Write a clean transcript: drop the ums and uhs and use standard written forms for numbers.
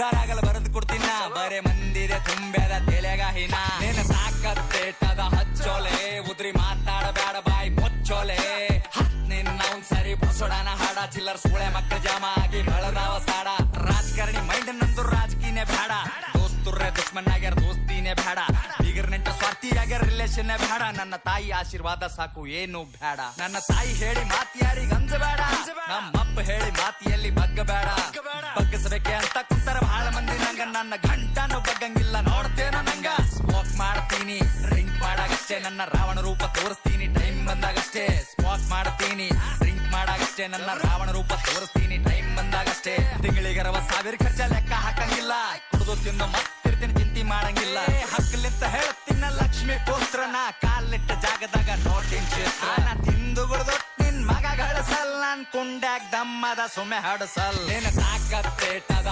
ಉದ್ದಾರ ಆಗಲು ಬರೆದು ಕೊಡ್ತೀನ ಬರೇ ಮಂದಿದೆ ತುಂಬ್ಯಾದ ತೆಲೆಗಾಹಿನ ನಿನ್ನ ಸಾಕತ್ತೇಟದ ಹಚ್ಚೋಲೆ ಉದ್ರಿ ಮಾತಾಡಬೇಡ ಬಾಯಿ ಮುಚ್ಚೋಲೆ ನಿನ್ನ ಒಂದ್ ಸರಿ ಬಸೋಡನ ಹಾಡ ಚಿಲ್ಲರ್ ಸೂಳೆ ಮಕ್ಕಳ ಜಾಮ ಆಗಿ ಬೆಳದಾವ ಸಾಡ ರಾಜಕಾರಣಿ ಮೈಂಡ್ ನಂದು ರಾಜಕೀಯನೇ ಬೇಡ ದೋಸ್ತುರ್ರೆ ದುಶ್ಮನ್ ಆಗ್ಯಾರ ದೋಸ್ತಿನೇ ಬೇಡ ಬೀಗರ್ ನೆಂಟ ಸ್ವಾರ್ಥಿ ಆಗ್ಯಾರ ರಿಲೇಷನ್ ಬೇಡ ನನ್ನ ತಾಯಿ ಆಶೀರ್ವಾದ ಸಾಕು ಏನು ಬೇಡ ನನ್ನ ತಾಯಿ ಹೇಳಿ ಮಾತಿ ಯಾರಿಗ ಅಂಜಬೇಡ ನಮ್ಮಪ್ಪ ಹೇಳಿ ಮಾತಿಯಲ್ಲಿ ಬಗ್ಗಬೇಡ ಬಗ್ಗಸಬೇಕೆ ಅಂತ ಕುಂತಾರ ಬಹಳ ಮಂದಿ ನಂಗ ನನ್ನ ಗಂಟನು ಬಗ್ಗಂಗಿಲ್ಲ ನೋಡ್ತೇನ ನಂಗ ಸ್ಮೋಕ್ ಮಾಡ್ತೀನಿ ಡ್ರಿಂಕ್ ಮಾಡಾಗಷ್ಟೇ ನನ್ನ ರಾವಣ ರೂಪ ತೋರಿಸ್ತೀನಿ ಟೈಮ್ ಬಂದಾಗಷ್ಟೇ ಸ್ಮೋಕ್ ಮಾಡ್ತೀನಿ ಡ್ರಿಂಕ್ ಮಾಡಾಗಷ್ಟೇ ನನ್ನ ರಾವಣ ರೂಪ ತೋರಿಸ್ತೀನಿ ಟೈಮ್ ಬಂದಾಗಷ್ಟೇ ತಿಂಗಳಿಗೆ 60,000 ಖರ್ಚ ಲೆಕ್ಕ ಹಾಕಂಗಿಲ್ಲ ಕುಡಿದು ತಿಂದು ಮತ್ತಿರ್ತೀನಿ ಚಿಂತೆ ಮಾಡಂಗಿಲ್ಲ ಹಕ್ಕಲಿಂತ ಹೇಳ್ತೀನ ಲಕ್ಷ್ಮಿ ಪುತ್ರನ ಕಾಲಿಟ್ಟ ಜಾಗದಾಗ ನೋಟಿನ ಚಿತ್ರ ನಾ ತಿಂದು ಗುಡ್ದು ನಿನ್ ಮಗ ಗಳಿಸಲ್ ನಾನ್ ಕುಂಡ್ಯಾಗ ದಮ್ಮದ ಸುಮ್ಮೆ ಹಡಸಲ್ ನಿನ್ನ ಸಾಕತ್ತೇಟದ